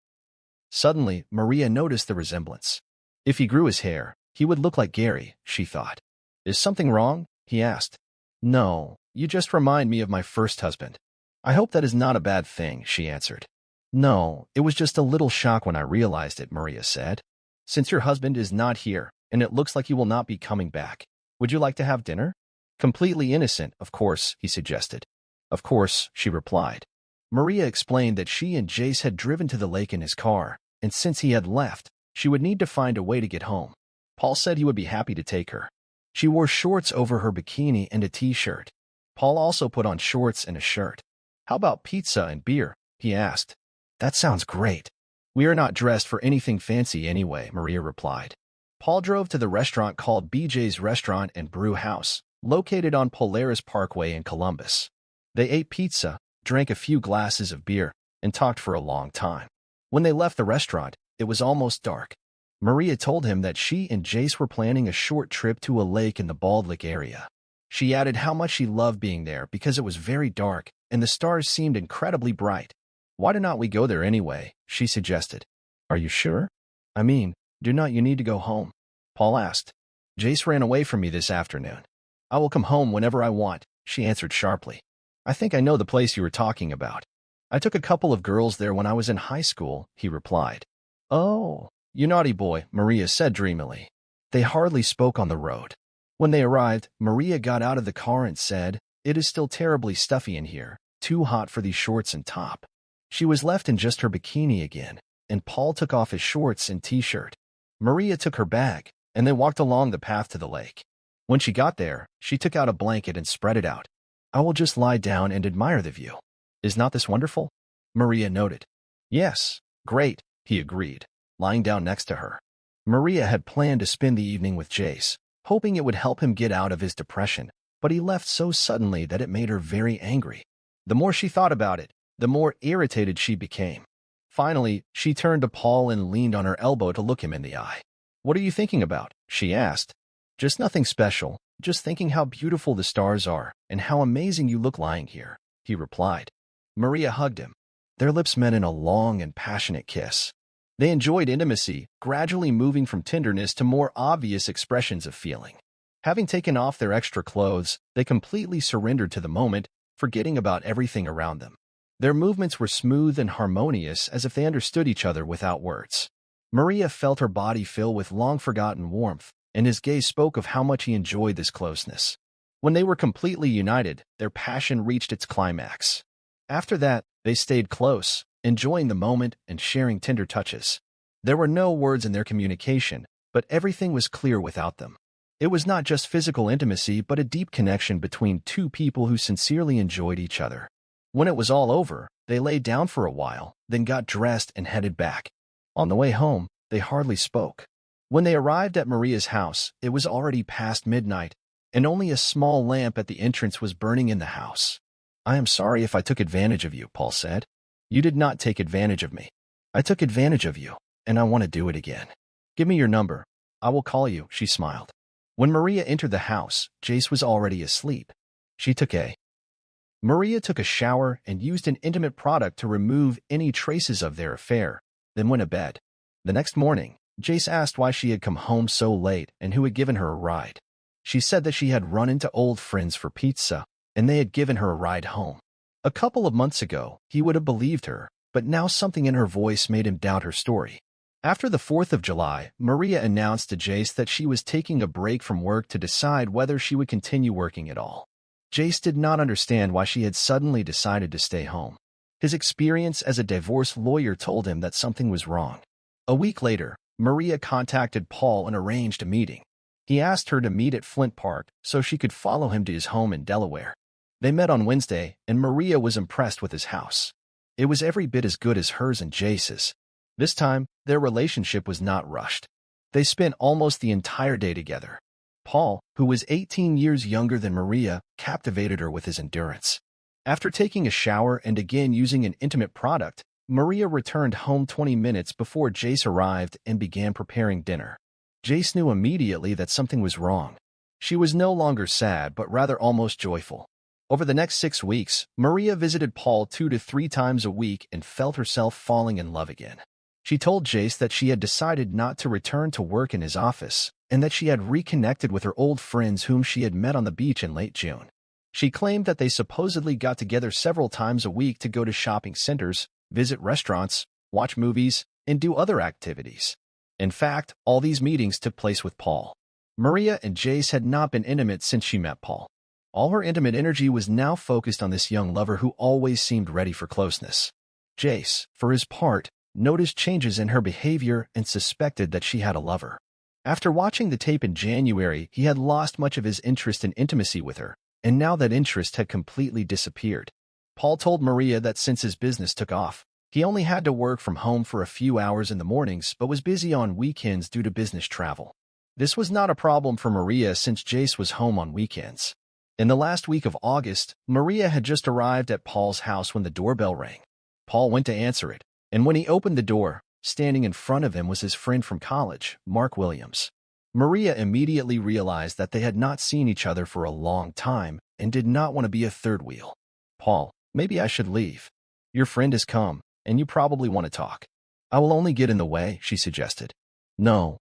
Suddenly, Maria noticed the resemblance. If he grew his hair, he would look like Gary, she thought. "Is something wrong?" he asked. "No, you just remind me of my first husband." "I hope that is not a bad thing," she answered. "No, it was just a little shock when I realized it," Maria said. "Since your husband is not here, and it looks like he will not be coming back, would you like to have dinner?" "Completely innocent, of course," he suggested. "Of course," she replied. Maria explained that she and Jace had driven to the lake in his car, and since he had left, she would need to find a way to get home. Paul said he would be happy to take her. She wore shorts over her bikini and a t-shirt. Paul also put on shorts and a shirt. "How about pizza and beer?" he asked. "That sounds great. We are not dressed for anything fancy anyway," Maria replied. Paul drove to the restaurant called BJ's Restaurant and Brew House, located on Polaris Parkway in Columbus. They ate pizza, drank a few glasses of beer, and talked for a long time. When they left the restaurant, it was almost dark. Maria told him that she and Jace were planning a short trip to a lake in the Bald Lake area. She added how much she loved being there because it was very dark and the stars seemed incredibly bright. "Why do not we go there anyway?" she suggested. "Are you sure? I mean, do not you need to go home?" Paul asked. "Jace ran away from me this afternoon. I will come home whenever I want," she answered sharply. "I think I know the place you were talking about. I took a couple of girls there when I was in high school," he replied. "Oh, you naughty boy," Maria said dreamily. They hardly spoke on the road. When they arrived, Maria got out of the car and said, "It is still terribly stuffy in here, too hot for these shorts and top." She was left in just her bikini again, and Paul took off his shorts and t-shirt. Maria took her bag, and they walked along the path to the lake. When she got there, she took out a blanket and spread it out. "I will just lie down and admire the view. Is not this wonderful?" Maria noted. "Yes, great," he agreed, lying down next to her. Maria had planned to spend the evening with Jace, hoping it would help him get out of his depression, but he left so suddenly that it made her very angry. The more she thought about it, the more irritated she became. Finally, she turned to Paul and leaned on her elbow to look him in the eye. "What are you thinking about?" she asked. "Just nothing special, just thinking how beautiful the stars are and how amazing you look lying here," he replied. Maria hugged him. Their lips met in a long and passionate kiss. They enjoyed intimacy, gradually moving from tenderness to more obvious expressions of feeling. Having taken off their extra clothes, they completely surrendered to the moment, forgetting about everything around them. Their movements were smooth and harmonious as if they understood each other without words. Maria felt her body fill with long-forgotten warmth, and his gaze spoke of how much he enjoyed this closeness. When they were completely united, their passion reached its climax. After that, they stayed close, enjoying the moment and sharing tender touches. There were no words in their communication, but everything was clear without them. It was not just physical intimacy, but a deep connection between two people who sincerely enjoyed each other. When it was all over, they lay down for a while, then got dressed and headed back. On the way home, they hardly spoke. When they arrived at Maria's house, it was already past midnight, and only a small lamp at the entrance was burning in the house. "I am sorry if I took advantage of you," Paul said. "You did not take advantage of me. I took advantage of you, and I want to do it again. Give me your number. I will call you," she smiled. When Maria entered the house, Jace was already asleep. Maria took a shower and used an intimate product to remove any traces of their affair, then went to bed. The next morning, Jace asked why she had come home so late and who had given her a ride. She said that she had run into old friends for pizza, and they had given her a ride home. A couple of months ago, he would have believed her, but now something in her voice made him doubt her story. After the 4th of July, Maria announced to Jace that she was taking a break from work to decide whether she would continue working at all. Jace did not understand why she had suddenly decided to stay home. His experience as a divorce lawyer told him that something was wrong. A week later, Maria contacted Paul and arranged a meeting. He asked her to meet at Flint Park so she could follow him to his home in Delaware. They met on Wednesday, and Maria was impressed with his house. It was every bit as good as hers and Jace's. This time, their relationship was not rushed. They spent almost the entire day together. Paul, who was 18 years younger than Maria, captivated her with his endurance. After taking a shower and again using an intimate product, Maria returned home 20 minutes before Jace arrived and began preparing dinner. Jace knew immediately that something was wrong. She was no longer sad, but rather almost joyful. Over the next 6 weeks, Maria visited Paul 2 to 3 times a week and felt herself falling in love again. She told Jace that she had decided not to return to work in his office and that she had reconnected with her old friends whom she had met on the beach in late June. She claimed that they supposedly got together several times a week to go to shopping centers, visit restaurants, watch movies, and do other activities. In fact, all these meetings took place with Paul. Maria and Jace had not been intimate since she met Paul. All her intimate energy was now focused on this young lover who always seemed ready for closeness. Jace, for his part, noticed changes in her behavior and suspected that she had a lover. After watching the tape in January, he had lost much of his interest in intimacy with her, and now that interest had completely disappeared. Paul told Maria that since his business took off, he only had to work from home for a few hours in the mornings but was busy on weekends due to business travel. This was not a problem for Maria since Jace was home on weekends. In the last week of August, Maria had just arrived at Paul's house when the doorbell rang. Paul went to answer it, and when he opened the door, standing in front of him was his friend from college, Mark Williams. Maria immediately realized that they had not seen each other for a long time and did not want to be a third wheel. "Paul, maybe I should leave. Your friend has come, and you probably want to talk. I will only get in the way," she suggested. No,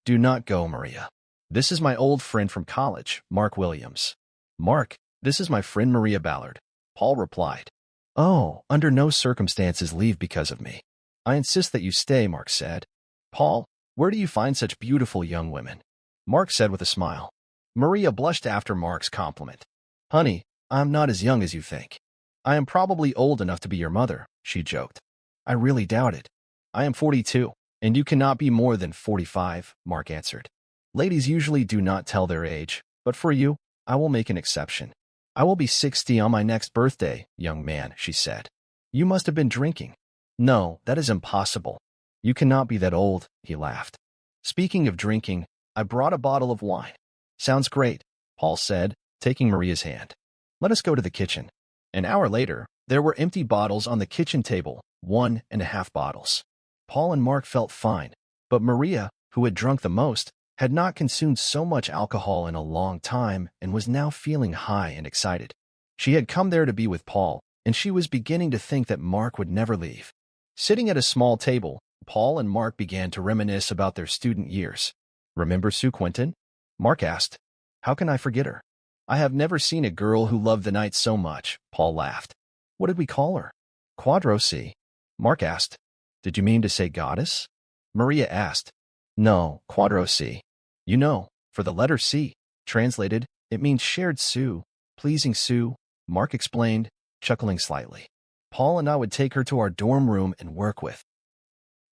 do not go, Maria. This is my old friend from college, Mark Williams." "Mark, this is my friend Maria Ballard," Paul replied. "Oh, under no circumstances leave because of me. I insist that you stay," Mark said. "Paul, where do you find such beautiful young women?" Mark said with a smile. Maria blushed after Mark's compliment. "Honey, I'm not as young as you think. I am probably old enough to be your mother," she joked. "I really doubt it. I am 42, and you cannot be more than 45, Mark answered. "Ladies usually do not tell their age, but for you, I will make an exception. I will be 60 on my next birthday, young man," she said. "You must have been drinking." "No, that is impossible. You cannot be that old," he laughed. "Speaking of drinking, I brought a bottle of wine." "Sounds great," Paul said, taking Maria's hand. "Let us go to the kitchen." An hour later, there were empty bottles on the kitchen table, 1.5 bottles. Paul and Mark felt fine, but Maria, who had drunk the most, had not consumed so much alcohol in a long time and was now feeling high and excited. She had come there to be with Paul, and she was beginning to think that Mark would never leave. Sitting at a small table, Paul and Mark began to reminisce about their student years. "Remember Sue Quinton?" Mark asked. "How can I forget her? I have never seen a girl who loved the night so much," Paul laughed. "What did we call her?" "Quadro C," Mark asked. "Did you mean to say goddess?" Maria asked. "No, Quadro C. You know, for the letter C, translated, it means shared Sue, pleasing Sue," Mark explained, chuckling slightly. "Paul and I would take her to our dorm room and work with.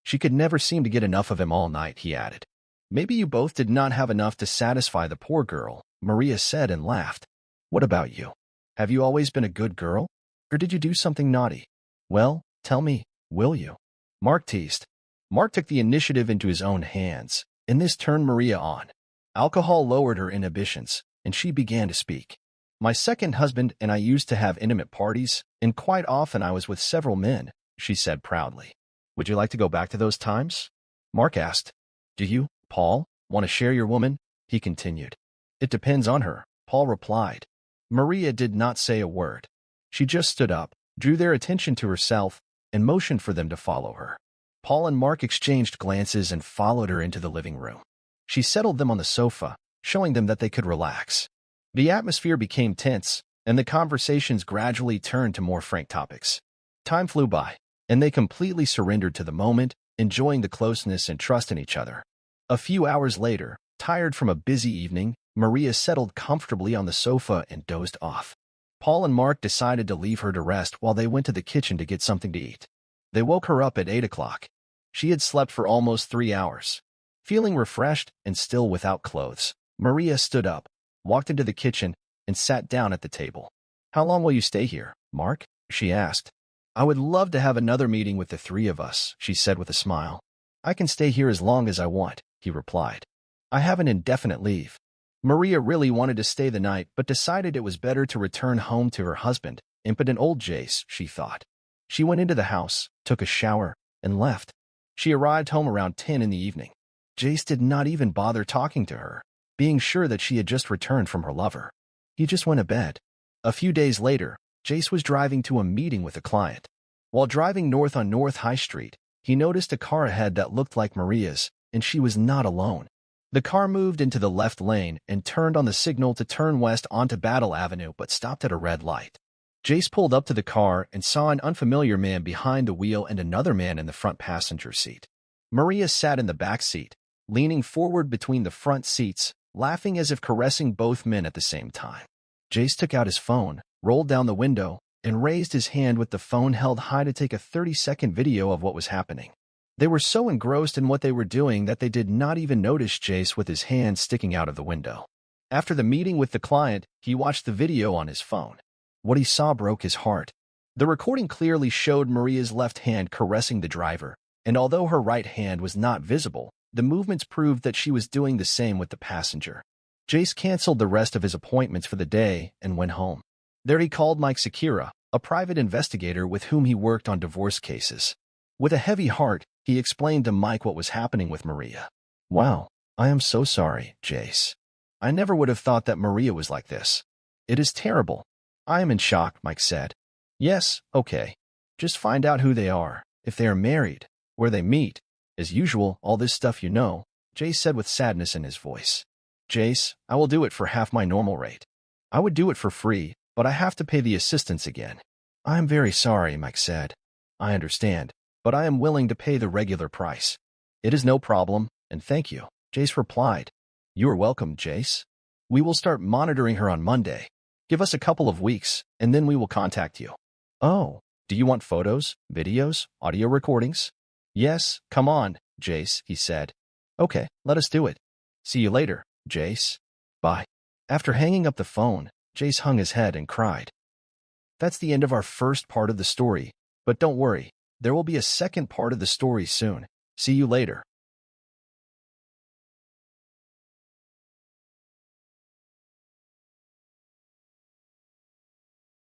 She could never seem to get enough of him all night," he added. "Maybe you both did not have enough to satisfy the poor girl," Maria said and laughed. "What about you? Have you always been a good girl? Or did you do something naughty? Well, tell me, will you?" Mark teased. Mark took the initiative into his own hands, and this turned Maria on. Alcohol lowered her inhibitions, and she began to speak. "My second husband and I used to have intimate parties, and quite often I was with several men," she said proudly. "Would you like to go back to those times?" Mark asked. "Do you, Paul, want to share your woman?" he continued. "It depends on her," Paul replied. Maria did not say a word. She just stood up, drew their attention to herself, and motioned for them to follow her. Paul and Mark exchanged glances and followed her into the living room. She settled them on the sofa, showing them that they could relax. The atmosphere became tense, and the conversations gradually turned to more frank topics. Time flew by, and they completely surrendered to the moment, enjoying the closeness and trust in each other. A few hours later, tired from a busy evening, Maria settled comfortably on the sofa and dozed off. Paul and Mark decided to leave her to rest while they went to the kitchen to get something to eat. They woke her up at 8 o'clock. She had slept for almost 3 hours. Feeling refreshed and still without clothes, Maria stood up, walked into the kitchen, and sat down at the table. "How long will you stay here, Mark?" she asked. "I would love to have another meeting with the three of us," she said with a smile. "I can stay here as long as I want," he replied. "I have an indefinite leave." Maria really wanted to stay the night, but decided it was better to return home to her husband, impotent old Jace, she thought. She went into the house, took a shower, and left. She arrived home around 10 in the evening. Jace did not even bother talking to her, being sure that she had just returned from her lover. He just went to bed. A few days later, Jace was driving to a meeting with a client. While driving north on North High Street, he noticed a car ahead that looked like Maria's, and she was not alone. The car moved into the left lane and turned on the signal to turn west onto Battle Avenue but stopped at a red light. Jace pulled up to the car and saw an unfamiliar man behind the wheel and another man in the front passenger seat. Maria sat in the back seat, leaning forward between the front seats, laughing as if caressing both men at the same time. Jace took out his phone, rolled down the window, and raised his hand with the phone held high to take a 30-second video of what was happening. They were so engrossed in what they were doing that they did not even notice Jace with his hand sticking out of the window. After the meeting with the client, he watched the video on his phone. What he saw broke his heart. The recording clearly showed Maria's left hand caressing the driver, and although her right hand was not visible, the movements proved that she was doing the same with the passenger. Jace canceled the rest of his appointments for the day and went home. There he called Mike Sakura, a private investigator with whom he worked on divorce cases. With a heavy heart, he explained to Mike what was happening with Maria. "Wow, I am so sorry, Jace. I never would have thought that Maria was like this. It is terrible." "I am in shock," Mike said. "Yes, okay. Just find out who they are, if they are married, where they meet. As usual, all this stuff you know," Jace said with sadness in his voice. "Jace, I will do it for half my normal rate. I would do it for free, but I have to pay the assistants again." "I am very sorry," Mike said. "I understand, but I am willing to pay the regular price." "It is no problem, and thank you," Jace replied. "You are welcome, Jace. We will start monitoring her on Monday. Give us a couple of weeks, and then we will contact you." "Oh, do you want photos, videos, audio recordings?" "Yes, come on, Jace," he said. "Okay, let us do it. See you later, Jace. Bye." After hanging up the phone, Jace hung his head and cried. That's the end of our first part of the story, but don't worry, there will be a second part of the story soon. See you later.